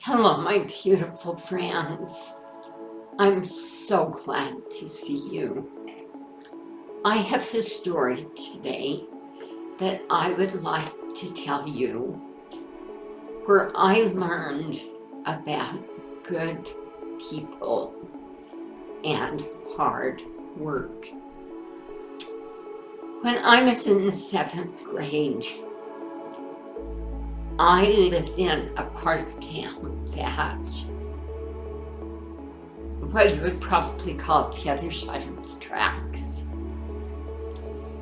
Hello, my beautiful friends. I'm so glad to see you. I have a story today that I would like to tell you where I learned about good people and hard work. When I was in the 7th grade, I lived in a part of town that what you would probably call the other side of the tracks.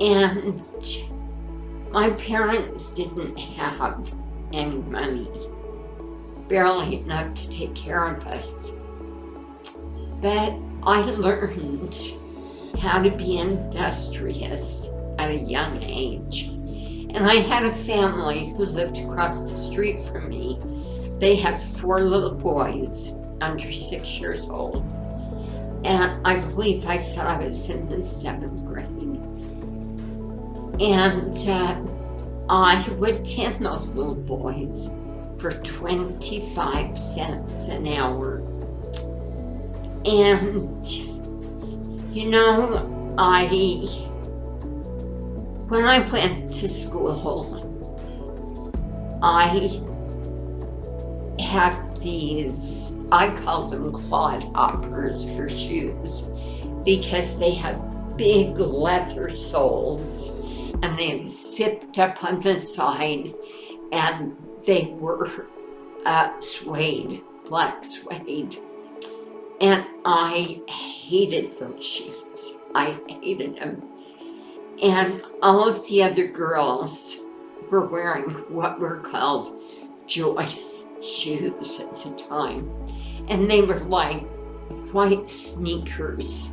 And my parents didn't have any money, barely enough to take care of us. But I learned how to be industrious at a young age. And I had a family who lived across the street from me. They had 4 little boys under 6 years old. And I believe I said I was in the 7th grade. And I would tend those little boys for 25 cents an hour. And, you know, when I went to school, I had these, I called them clodhoppers for shoes because they had big leather soles and they zipped up on the side and they were suede, black suede. And I hated those shoes. I hated them. And all of the other girls were wearing what were called Joyce shoes at the time. And they were like white sneakers.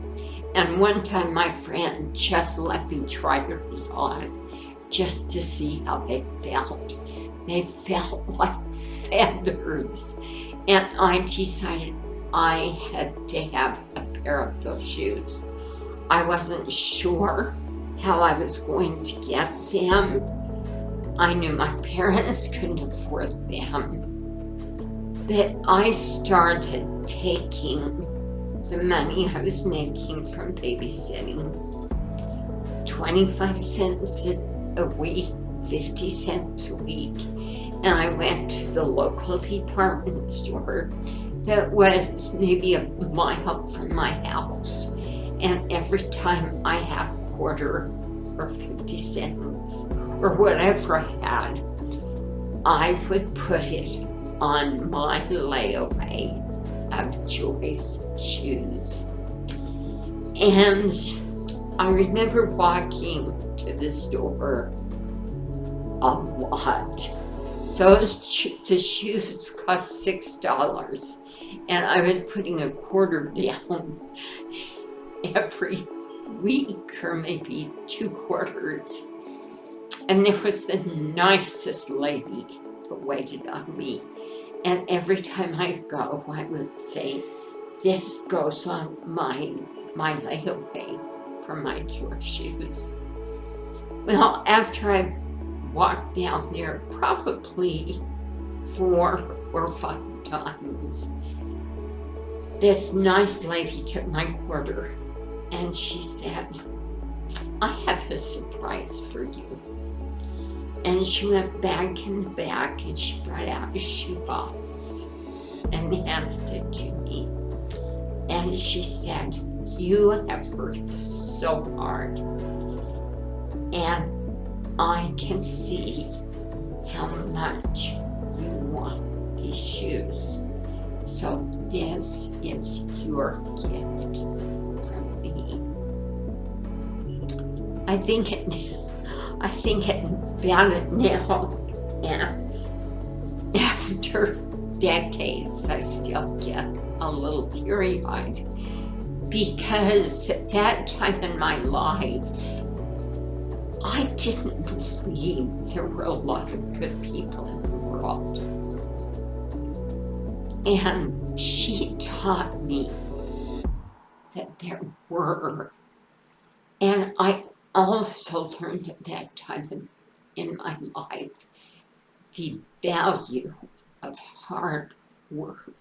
And one time my friend just let me try hers on just to see how they felt. They felt like feathers. And I decided I had to have a pair of those shoes. I wasn't sure how I was going to get them. I knew my parents couldn't afford them. But I started taking the money I was making from babysitting, 25 cents a week, 50 cents a week, and I went to the local department store that was maybe a mile from my house. And every time I had a quarter or 50 cents or whatever I had, I would put it on my layaway of Joyce shoes. And I remember walking to the store a lot. The shoes cost $6, and I was putting a quarter down every week, or maybe 2 quarters. And there was the nicest lady who waited on me. And every time I go, I would say, this goes on my layaway for my Joyce shoes. Well, after I walked down there probably 4 or 5 times, this nice lady took my quarter and she said, I have a surprise for you. And she went back in the back and she brought out a shoebox and handed it to me. And she said, you have worked so hard, and I can see how much you want these shoes. So this is your gift from me. I think about it now, and after decades, I still get a little teary-eyed because at that time in my life, I didn't believe there were a lot of good people in the world. And she taught me that there were. And I also learned at that time in my life the value of hard work.